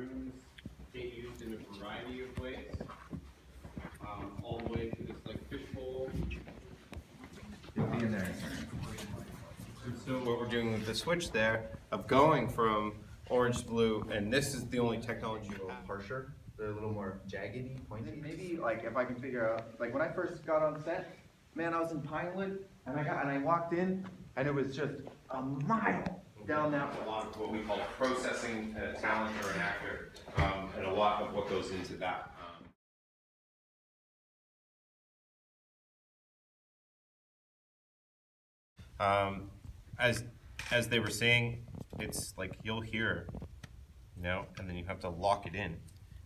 screws get used in a variety of ways, all the way to this like fishbowl. You'll be in there. And so what we're doing with the switch there of going from orange to blue, and this is the only technology A you little have. harsher. They're a little more jaggedy, pointy. Maybe like if I can figure out, like when I first got on set, man, I was in Pinewood, and I walked in, and it was just a mile down that A lot of what we call processing talent or an actor, and a lot of what goes into that. As they were saying, it's like you'll hear, you know, and then you have to lock it in,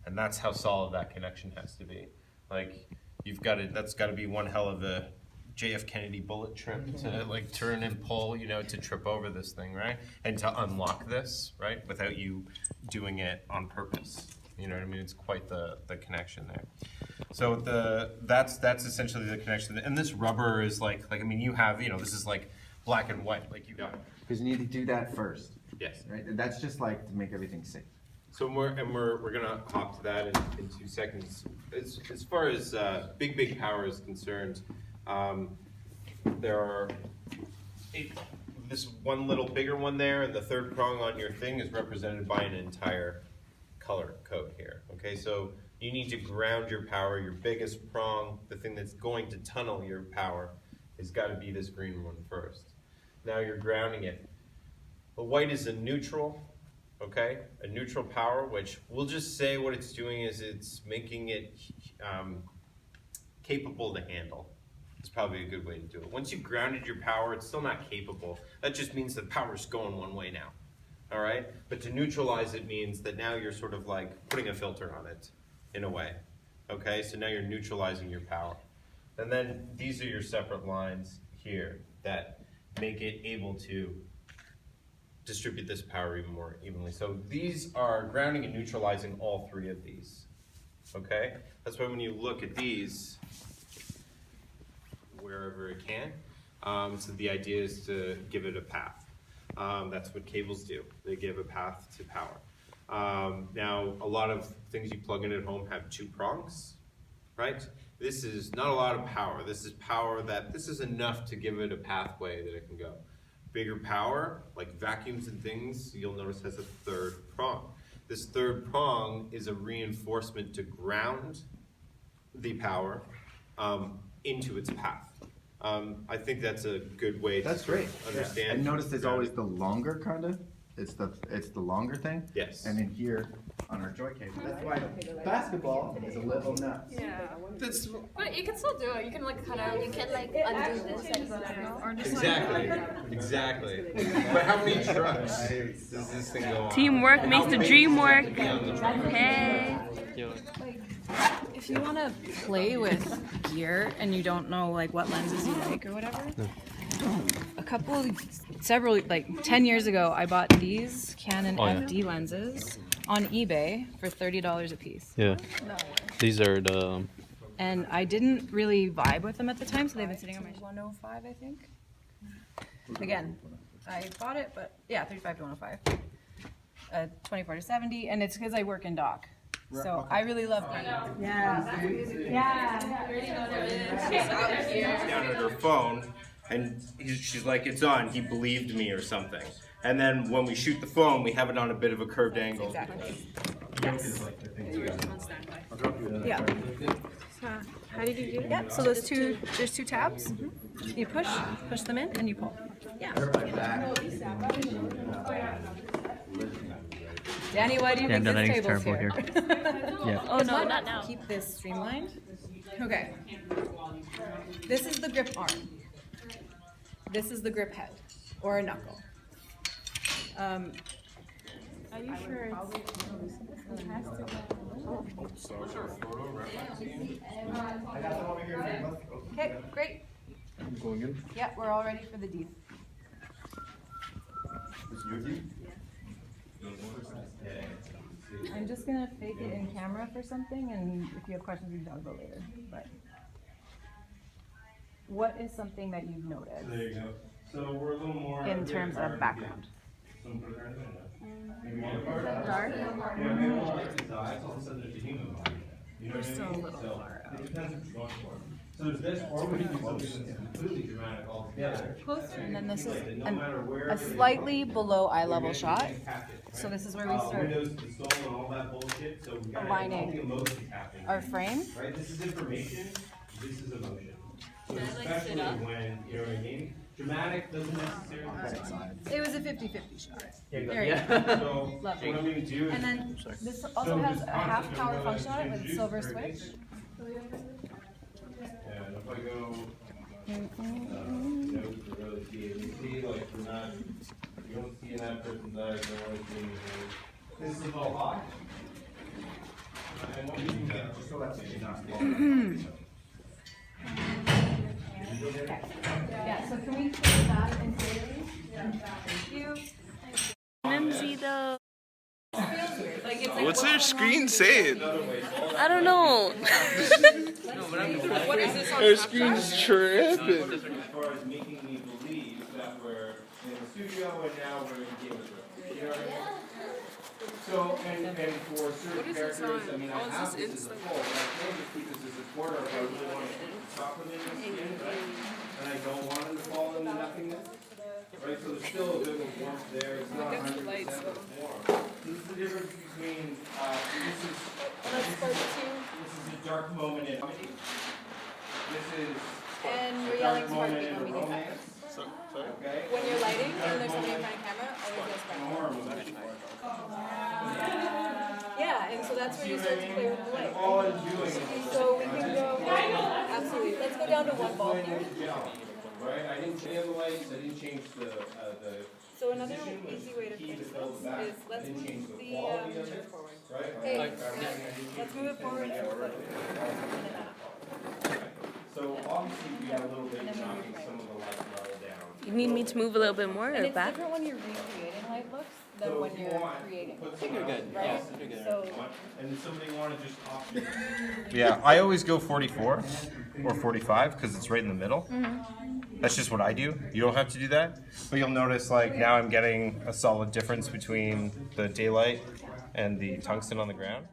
and that's how solid that connection has to be. Like you've got to, that's got to be one hell of a JF Kennedy bullet trip to like turn and pull, you know, to trip over this thing, right? And to unlock this, right, without you doing it on purpose. You know what I mean? It's quite the connection there. So that's essentially the connection. And this rubber is like I mean, you have, you know, this is like black and white, like you got. because you need to do that first. Yes. Right. And that's just like to make everything safe. So we're gonna hop to that in 2 seconds. As far as big power is concerned, there are this one little bigger one there, and the third prong on your thing is represented by an entire color code here. Okay, so you need to ground your power. Your biggest prong, the thing that's going to tunnel your power, has got to be this green one first. Now you're grounding it. The white is a neutral. Okay, a neutral power, which we'll just say what it's doing is it's making it capable to handle. It's probably a good way to do it. Once you've grounded your power, it's still not capable. That just means the power's going one way now. All right, but to neutralize it means that now you're sort of like putting a filter on it in a way. Okay, so now you're neutralizing your power. And then these are your separate lines here that make it able to distribute this power even more evenly. So these are grounding and neutralizing all three of these. Okay? That's why when you look at these, wherever it can, so the idea is to give it a path. That's what cables do. They give a path to power. Now, a lot of things you plug in at home have 2 prongs, right? This is not a lot of power. This is power this is enough to give it a pathway that it can go. Bigger power, like vacuums and things, you'll notice has a 3rd prong. This 3rd prong is a reinforcement to ground the power into its path. I think that's a good way to understand. Yeah. And notice there's always the longer kind of. It's the longer thing. Yes. And then here on our joy cable. That's why basketball is a little nuts. Yeah. That's But you can still do it. You can like kind of, you can like undo this, or just exactly. But how many trucks does this thing go on? Teamwork makes the dream work. Hey. If you want to play with gear and you don't know like what lenses you like or whatever, several, like 10 years ago, I bought these Canon FD lenses on eBay for $30 a piece. Yeah. These are the. And I didn't really vibe with them at the time, so they've been sitting on my 105, I think. Again, I bought it, but yeah, 35 to 105. 24 to 70, and it's because I work in dock. So I really love Canon. Yeah. Down at her phone, and she's like, "It's on." He believed me or something. And then when we shoot the phone, we have it on a bit of a curved angle. Exactly. Yeah. So how did you do that? Yeah, so there's 2 tabs. You push them in, and you pull. Yeah. Danny, why do you think the this lighting's table's terrible here? Yeah. Oh no, not now. Keep this streamlined. Okay. This is the grip arm. This is the grip head, or a knuckle. Are you sure it has to go? Okay, great. Yeah, we're all ready for the deep. I'm just gonna fake it in camera for something, and if you have questions, we can talk about later. But what is something that you've noticed There you go. So we're a little more in terms of background? Dark. We're still a little far out. So there's this, or we can do something that's completely dramatic altogether. Closer, and then this is a slightly below eye level shot. So this is where we start Windows installed and all that bullshit, so we got aligning all the emotions happening. our frame. Right, this is information, this is emotion. So especially when, you know what I mean? Dramatic doesn't necessarily. It was a 50-50 shot. There There you you go. go. So what Lovely. I'm gonna do is. And then this also has a half power function on it with a silver switch. Yeah, and if I go, you know, to really see it, you see, like, we're not, you don't see in that person's eyes, you don't really see anything. This is a little hot. And what we can get, just so that's not. Yeah, so can we clear that and save these? Thank you. Mimsy though. Feels weird. Like it's like What's their screen saying? I don't know. what is this on Their Snapchat? screen's tripping. As far as making me believe that we're in the studio and now we're in Game of Thrones. You know what I mean? So, and for certain characters, I mean, I have this as a full, but I can just keep this as a quarter if I really want to keep chocolate in the skin, right? And I don't want them to fall into nothingness. Right, so there's still a bit of warmth there, it's not 100% warm. This is the difference between, this is a dark moment in comedy. This is And a we're dark yelling moment sparking in on a media romance. Okay? When you're lighting and there's somebody in front of camera, always yell sparking. Horror movie. Yeah, and so that's where you start to play with the light. All I'm doing is So we can go, absolutely, let's go down to one bulb here. right? I didn't change the lights, I didn't change the So another position was easy way to key fix fill this the back. is, I let's didn't move change the the quality of pictures it, forward. right? Hey, I didn't let's move it forward and flip it. So obviously we got a little bit of knocking some of the light level down. You need me to move a little bit more And or it's back? different when you're recreating light looks than So when if you you're want, creating. put some else in Right? there. So, And then somebody wanna just option. Yeah, I always go 44 or 45 because it's right in the middle. That's just what I do. You don't have to do that. But you'll notice like now I'm getting a solid difference between the daylight and the tungsten on the ground.